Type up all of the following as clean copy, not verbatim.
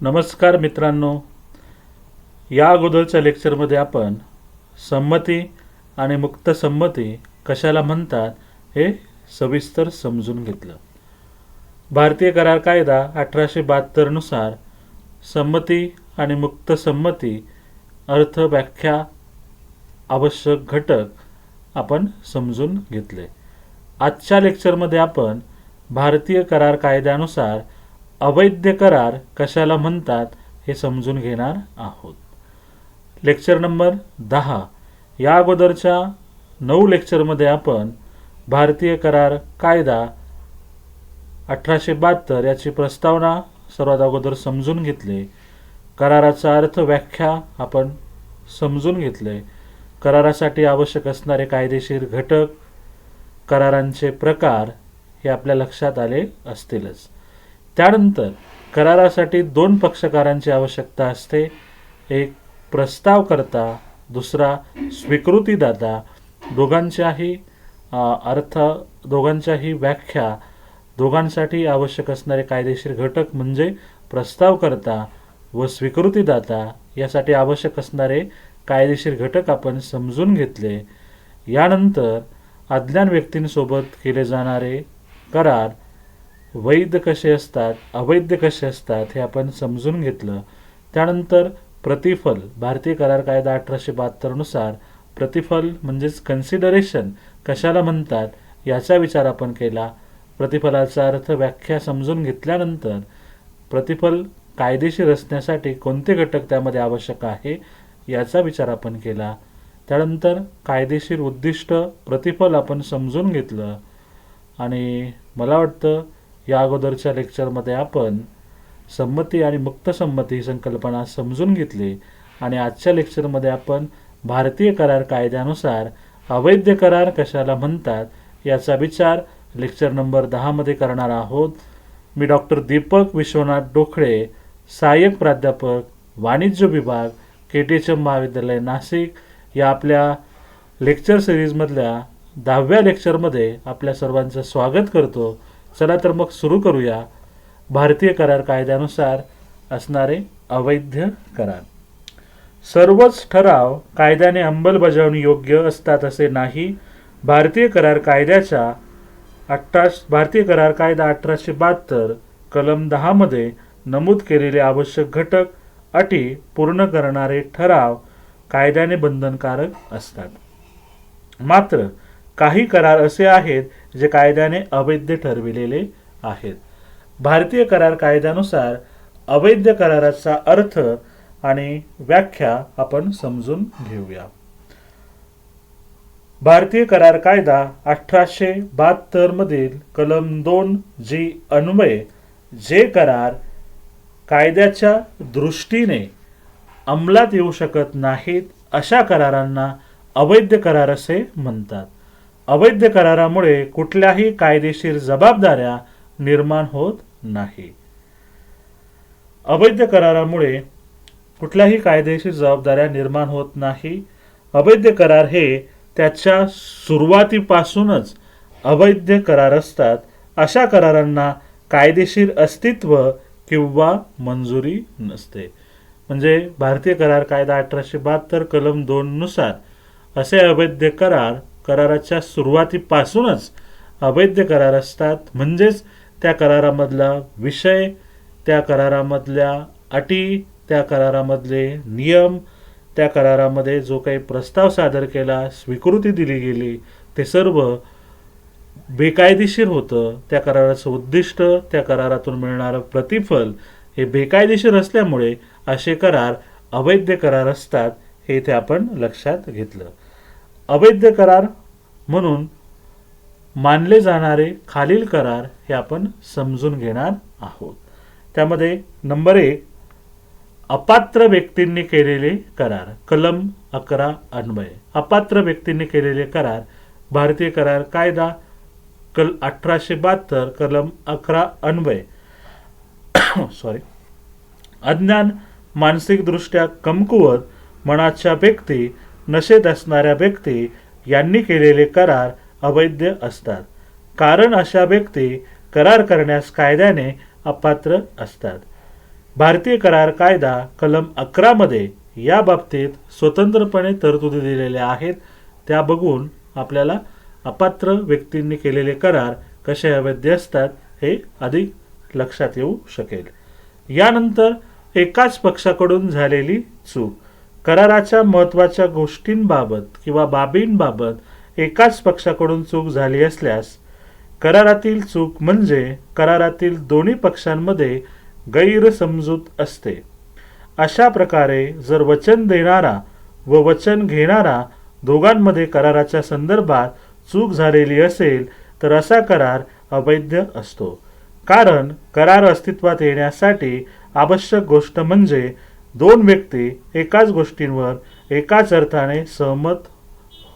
नमस्कार मित्रांनो, या अगोदरच्या लेक्चरमध्ये आपण संमती आणि मुक्त संमती कशाला म्हणतात हे सविस्तर समजून घेतलं. भारतीय करार कायदा 1872 नुसार संमती आणि मुक्त संमती अर्थ व्याख्या आवश्यक घटक आपण समजून घेतले. आजच्या लेक्चरमध्ये आपण भारतीय करार कायद्यानुसार अवैध करार कशाला म्हणतात हे समजून घेणार आहोत. Lecture number 10. या अगोदरच्या 9 लेक्चरमध्ये आपण भारतीय करार कायदा 1872 याची प्रस्तावना सर्वात अगोदर समजून घेतले. कराराचा अर्थ व्याख्या आपण समजून घेतले. करारासाठी आवश्यक असणारे कायदेशीर घटक, करारांचे प्रकार हे आपल्या लक्षात आले असतीलच. त्यानंतर करारासाठी 2 पक्षकारांची आवश्यकता असते. एक प्रस्तावकर्ता, दुसरा स्वीकृतीदाता. दोघांच्याही अर्थ, दोघांच्याही व्याख्या, दोघांसाठी आवश्यक असणारे कायदेशीर घटक म्हणजे प्रस्तावकर्ता व स्वीकृतीदाता यासाठी आवश्यक असणारे कायदेशीर घटक आपण समजून घेतले. यानंतर अज्ञान व्यक्तींसोबत केले जाणारे करार वैध कसे असतात, अवैध कसे असतात हे आपण समजून घेतलं. त्यानंतर प्रतिफल, भारतीय करार कायदा 1872 नुसार प्रतिफल म्हणजेच कन्सिडरेशन कशाला म्हणतात याचा विचार आपण केला. प्रतिफलाचा अर्थ व्याख्या समजून घेतल्यानंतर प्रतिफल कायदेशीर असण्यासाठी कोणते घटक त्यामध्ये आवश्यक आहे याचा विचार आपण केला. त्यानंतर कायदेशीर उद्दिष्ट प्रतिफल आपण समजून घेतलं. आणि मला वाटतं या अगोदरच्या लेक्चरमध्ये आपण संमती आणि मुक्त संमती ही संकल्पना समजून घेतली आणि आजच्या लेक्चरमध्ये आपण भारतीय करार कायद्यानुसार अवैध करार कशाला म्हणतात याचा विचार लेक्चर नंबर 10 मध्ये करणार आहोत. मी डॉक्टर दीपक विश्वनाथ डोखळे, सहाय्यक प्राध्यापक, वाणिज्य विभाग, KTHM महाविद्यालय नाशिक या आपल्या लेक्चर सिरीजमधल्या 10व्या लेक्चरमध्ये आपल्या सर्वांचं स्वागत करतो. चला तर मग सुरू करूया. भारतीय करार कायद्यानुसार असणारे अवैध करार. सर्वच ठराव कायद्याने अंमलबजावणी योग्य असतात असे नाही. भारतीय करार कायदा 1872 कलम 10 मध्ये नमूद केलेले आवश्यक घटक, अटी पूर्ण करणारे ठराव कायद्याने बंधनकारक असतात. मात्र काही करार असे आहेत जे कायद्याने अवैध ठरविलेले आहेत. भारतीय करार कायद्यानुसार अवैध कराराचा अर्थ आणि व्याख्या आपण समजून घेऊया. भारतीय करार कायदा 1872 मधील कलम 2 जी अन्वये जे करार कायद्याच्या दृष्टीने अंमलात येऊ शकत नाहीत अशा करारांना अवैध करार असे म्हणतात. अवैध करारामुळे कुठल्याही कायदेशीर जबाबदाऱ्या निर्माण होत नाही. अवैध करारामुळे कुठल्याही कायदेशीर जबाबदाऱ्या निर्माण होत नाही. अवैध करार हे त्याच्या सुरुवातीपासूनच अवैध करार असतात. अशा करारांना कायदेशीर अस्तित्व किंवा मंजुरी नसते. म्हणजे भारतीय करार कायदा 1872 कलम 2 नुसार असे अवैध करार कराराच्या सुरुवातीपासूनच अवैध करार असतात. म्हणजेच त्या करारामधला विषय, त्या करारामधल्या अटी, त्या करारामधले नियम, त्या करारामध्ये जो काही प्रस्ताव सादर केला, स्वीकृती दिली गेली, ते सर्व बेकायदेशीर होतं. त्या कराराचं उद्दिष्ट, त्या करारातून मिळणारं प्रतिफल हे बेकायदेशीर असल्यामुळे असे करार अवैध करार असतात. हे इथे आपण लक्षात घेतलं. अवैध करार म्हणून मानले जाणारे खालील करार हे आपण समजून घेणार आहोत. त्यामध्ये नंबर 1 अपात्र व्यक्तींनी केलेले करार, कलम 11 अन्वये. अपात्र व्यक्तींनी केलेले करार भारतीय करार कायदा 1872 कलम 11 अन्वये अज्ञान, मानसिकदृष्ट्या कमकुवत मनाच्या व्यक्ती, नशेत असणाऱ्या व्यक्ती यांनी केलेले करार अवैध असतात. कारण अशा व्यक्ती करार करण्यास कायद्याने अपात्र असतात. भारतीय करार कायदा कलम 11 मध्ये या बाबतीत स्वतंत्रपणे तरतुदी दिलेल्या आहेत. त्या बघून आपल्याला अपात्र व्यक्तींनी केलेले करार कसे अवैध असतात हे अधिक लक्षात येऊ शकेल. यानंतर एकाच पक्षाकडून झालेली चूक. कराराच्या महत्त्वाच्या गोष्टींबाबत किंवा बाबींबाबत एकाच पक्षाकडून चूक झाली असल्यास करारातील चूक म्हणजे करारातील दोन्ही पक्षांमध्ये गैरसमजूत असते. अशा प्रकारे जर वचन देणारा व वचन घेणारा दोघांमध्ये कराराच्या संदर्भात चूक झालेली असेल तर असा करार अवैध असतो. कारण करार अस्तित्वात येण्यासाठी आवश्यक गोष्ट म्हणजे दोन व्यक्ती एकाच गोष्टींवर एकाच अर्थाने सहमत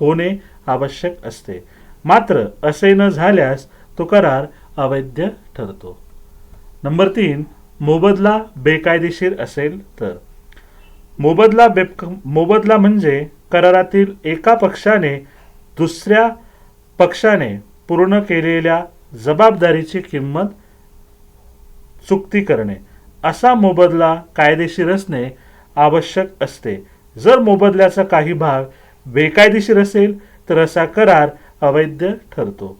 होणे आवश्यक असते. मात्र असे न झाल्यास तो करार अवैध ठरतो. नंबर 3, मोबदला बेकायदेशीर असेल तर. मोबदला म्हणजे करारातील एका पक्षाने दुसऱ्या पक्षाने पूर्ण केलेल्या जबाबदारीची किंमत चुकती करणे. असा मोबदला कायदेशीर असणे आवश्यक असते. जर मोबदल्याचा काही भाग बेकायदेशीर असेल तर असा करार अवैध ठरतो.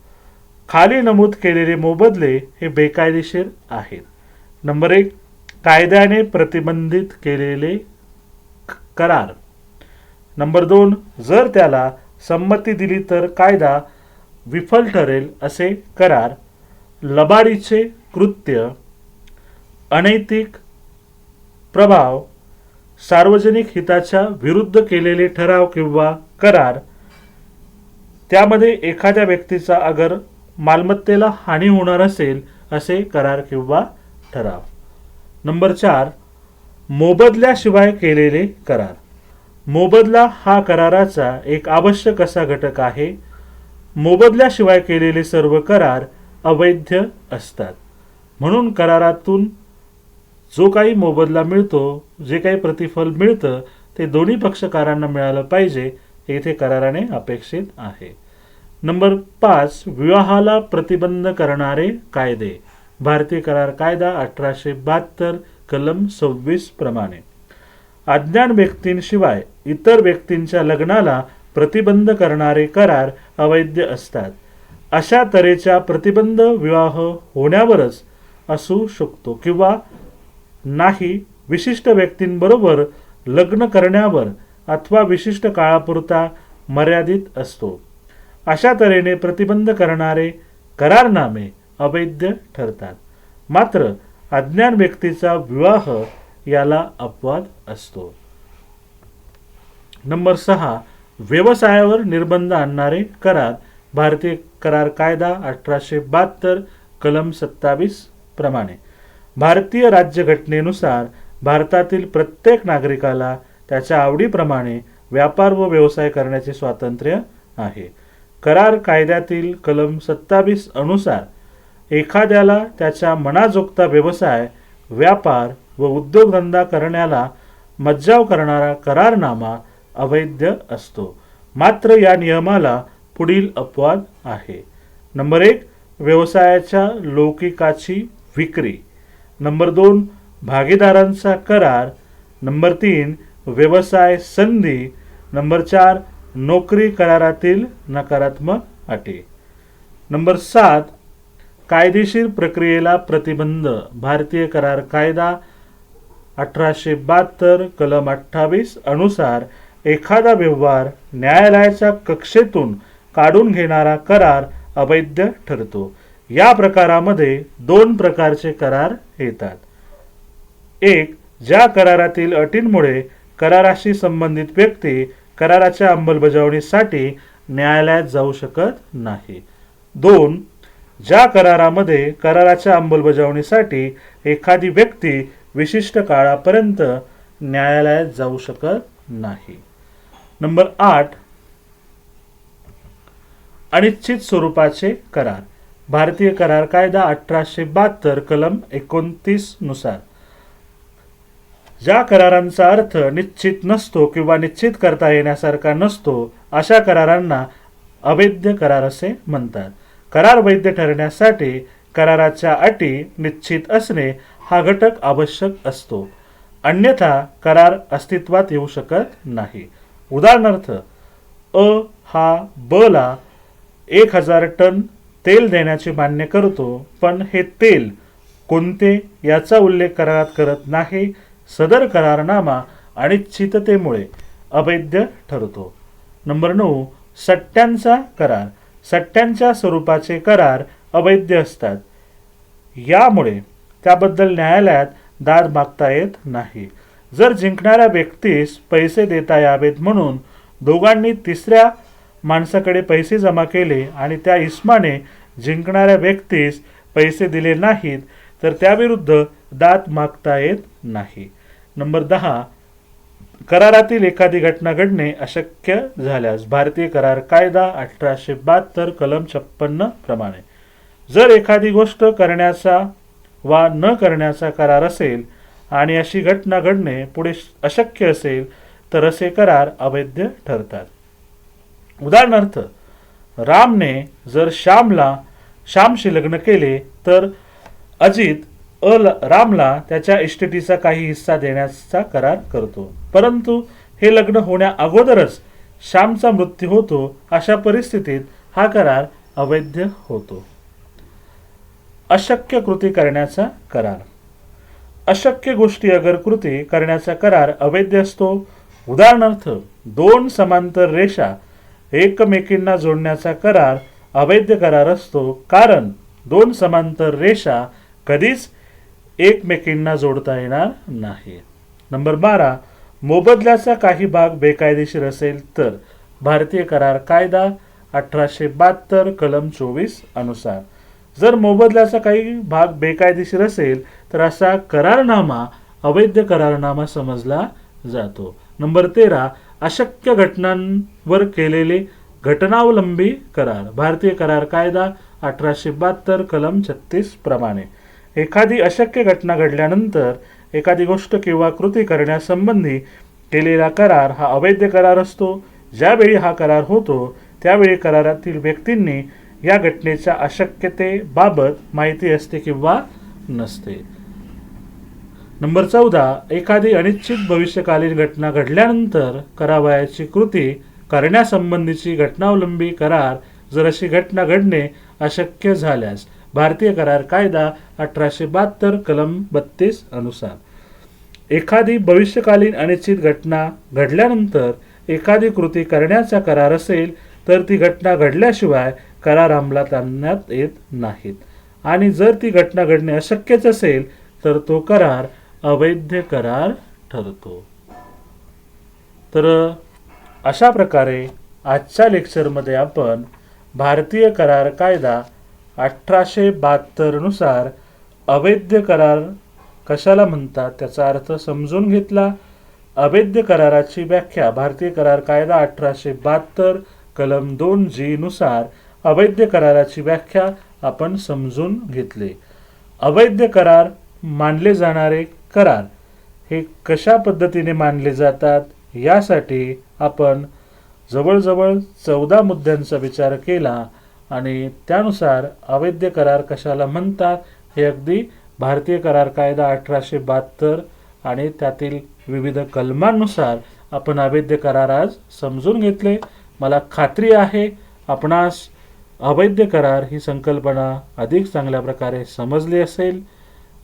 खाली नमूद केलेले मोबदले हे बेकायदेशीर आहेत. नंबर 1, कायद्याने प्रतिबंधित केलेले करार. नंबर 2, जर त्याला संमती दिली तर कायदा विफल ठरेल असे करार. लबाडीचे कृत्य, अनैतिक प्रभाव, सार्वजनिक हिताच्या विरुद्ध केलेले ठराव किंवा करार. त्यामध्ये एखाद्या व्यक्तीचा अगर मालमत्तेला हानी होणार असेल असे करार किंवा ठराव. नंबर 4, मोबदल्याशिवाय केलेले करार. मोबदला हा कराराचा एक आवश्यक असा घटक आहे. मोबदल्याशिवाय केलेले सर्व करार अवैध असतात. म्हणून करारातून जो काही मोबदला मिळतो, जे काही प्रतिफल मिळतं ते दोन्ही पक्षकारांना मिळालं पाहिजे, येथे कराराने अपेक्षित आहे. नंबर 5, विवाहाला प्रतिबंध करणारे कायदे. भारतीय करार कायदा 1872 कलम 26 प्रमाणे अज्ञान व्यक्तींशिवाय इतर व्यक्तींच्या लग्नाला प्रतिबंध करणारे करार अवैध असतात. अशा तऱ्हेच्या प्रतिबंध विवाह होण्यावरच असू शकतो किंवा नाही विशिष्ट व्यक्तींबरोबर लग्न करण्यावर अथवा विशिष्ट काळापुरता मर्यादित असतो. अशा तऱ्हेने प्रतिबंध करणारे करारनामे अवैध ठरतात. मात्र अज्ञान व्यक्तीचा विवाह याला अपवाद असतो. नंबर 6, व्यवसायावर निर्बंध आणणारे करार. भारतीय करार कायदा 1872 कलम 27 प्रमाणे भारतीय राज्यघटनेनुसार भारतातील प्रत्येक नागरिकाला त्याच्या आवडीप्रमाणे व्यापार व व्यवसाय करण्याचे स्वातंत्र्य आहे. करार कायद्यातील कलम 27 अनुसार एखाद्याला त्याच्या मनाजोगता व्यवसाय, व्यापार व उद्योगधंदा करण्याला मज्जाव करणारा करारनामा अवैध असतो. मात्र या नियमाला पुढील अपवाद आहे. नंबर 1, व्यवसायाच्या लौकिकाची विक्री. नंबर 2, भागीदारांचा करार. नंबर 3, व्यवसाय संधी. नंबर 4, नोकरी करारातील नकारात्मक अटी. नंबर 7, कायदेशीर प्रक्रियेला प्रतिबंध. भारतीय करार कायदा 1872 कलम 28 अनुसार एखादा व्यवहार न्यायालयाच्या कक्षेतून काढून घेणारा करार अवैध ठरतो. या प्रकारामध्ये 2 प्रकारचे करार येतात. 1, ज्या करारातील अटींमुळे कराराशी संबंधित व्यक्ती कराराच्या अंमलबजावणीसाठी न्यायालयात जाऊ शकत नाही. 2, ज्या करारामध्ये कराराच्या अंमलबजावणीसाठी एखादी व्यक्ती विशिष्ट काळापर्यंत न्यायालयात जाऊ शकत नाही. नंबर 8, अनिश्चित स्वरूपाचे करार. भारतीय करार कायदा 1872 कलम 29 नुसार ज्या करारांचा अर्थ निश्चित नसतो किंवा निश्चित करता येण्यासारखा नसतो अशा करारांना अवैध करार असे म्हणतात. करार वैध ठरण्यासाठी कराराच्या अटी निश्चित असणे हा घटक आवश्यक असतो, अन्यथा करार अस्तित्वात येऊ शकत नाही. उदाहरणार्थ, अ हा ब ला 1000 टन तेल देण्याचे मान्य करतो, पण हे तेल कोणते याचा उल्लेख करारात करत नाही. सदर करारनामा अनिश्चिततेमुळे अवैध ठरतो. नंबर 9. सट्ट्यांचा करार. सट्ट्यांच्या स्वरूपाचे करार अवैध असतात. यामुळे त्याबद्दल न्यायालयात दाद मागता येत नाही. जर जिंकणाऱ्या व्यक्तीस पैसे देता यावेत म्हणून दोघांनी तिसऱ्या माणसाकडे पैसे जमा केले आणि त्या इस्माने जिंकणाऱ्या व्यक्तीस पैसे दिले नाहीत, तर त्याविरुद्ध दाद मागता येत नाही. नंबर 10. करारातील एखादी घटना घडणे अशक्य झाल्यास. भारतीय करार कायदा 1872 कलम 56 प्रमाणे जर एखादी गोष्ट करण्याचा वा न करण्याचा करार असेल आणि अशी घटना घडणे पुढे अशक्य असेल, तर असे करार अवैध ठरतात. उदाहरणार्थ, रामने जर श्यामशी लग्न केले, तर अजित रामला त्याच्या इस्टेटीचा काही हिस्सा देण्याचा करार करतो, परंतु हे लग्न होण्या अगोदरच श्यामचा मृत्यू होतो. अशा परिस्थितीत हा करार अवैध होतो. अशक्य कृती करण्याचा करार. अशक्य गोष्टी अगर कृती करण्याचा करार अवैध असतो. उदाहरणार्थ, 2 समांतर रेषा एकमेकींना जोडण्याचा करार अवैध करार असतो, कारण 2 समांतर रेषा कधीच एकमेकींना जोडता येणार नाही. नंबर 12. मोबदल्याचा काही भाग बेकायदेशीर असेल तर. भारतीय करार कायदा 1872 कलम 24 अनुसार जर मोबदल्याचा काही भाग बेकायदेशीर असेल, तर असा करारनामा अवैध करारनामा समजला जातो. नंबर 13. अशक्य घटनांवर केलेले घटनावलंबी करार. भारतीय करार कायदा 1872 कलम 36 प्रमाणे एखादी अशक्य घटना घडल्यानंतर एखादी गोष्ट किंवा कृती करण्यासंबंधी केलेला करार हा अवैध करार असतो. ज्यावेळी हा करार होतो त्यावेळी करारातील व्यक्तींनी या घटनेच्या अशक्यतेबाबत माहिती असते किंवा नसते. नंबर 14. एखादी अनिश्चित भविष्यकालीन घटना घडल्यानंतर करावयाची कृती करण्यासंबंधीची घटनावलंबी करार जर अशी घटना घडणे अशक्य झाल्यास. भारतीय करार कायदा 1872 कलम 32 अनुसार एखादी भविष्यकालीन अनिश्चित घटना घडल्यानंतर एखादी कृती करण्याचा करार असेल, तर ती घटना घडल्याशिवाय करार अंमलात आणण्यात येत नाहीत, आणि जर ती घटना घडणे अशक्यच असेल, तर तो करार अवैध करार ठरतो. तर अशा प्रकारे आजच्या लेक्चरमध्ये आपण भारतीय करार कायदा 1872 नुसार अवैध करार कशाला म्हणतात त्याचा अर्थ समजून घेतला. अवैध कराराची व्याख्या भारतीय करार कायदा 1872 कलम 2G नुसार अवैध कराराची व्याख्या आपण समजून घेतले. अवैध करार मानले जाणारे करार हे कशा पद्धतीने मानले जातात यासाठी आपण जवळजवळ 14 मुद्द्यांचा विचार केला आणि त्यानुसार अवैध करार कशाला म्हणतात हे अगदी भारतीय करार कायदा 1872 आणि त्यातील विविध कलमांनुसार आपण अवैध करार आज समजून घेतले. मला खात्री आहे आपणास अवैध करार ही संकल्पना अधिक चांगल्या प्रकारे समजली असेल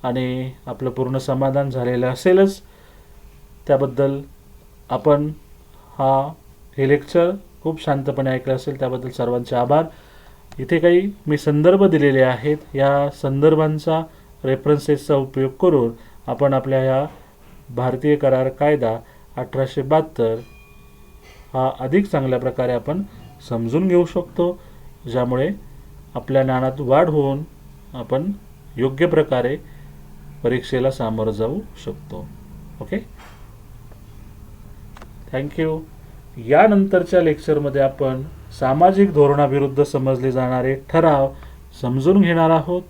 आणि आपलं पूर्ण समाधान झालेलं असेलच. त्याबद्दल आपण हे लेक्चर खूप शांतपणे ऐकलं असेल, त्याबद्दल सर्वांचे आभार. इथे काही मी संदर्भ दिलेले आहेत, या संदर्भांचा रेफरन्सेसचा उपयोग करून आपण आपल्या ह्या भारतीय करार कायदा 1872 हा अधिक चांगल्या प्रकारे आपण समजून घेऊ शकतो, ज्यामुळे आपल्या ज्ञानात वाढ होऊन आपण योग्य प्रकारे परीक्षेला सामोरं जाऊ शकतो. Okay, thank you. यानंतरच्या लेक्चरमध्ये आपण सामाजिक धोरणाविरुद्ध समजले जाणारे ठराव समजून घेणार आहोत.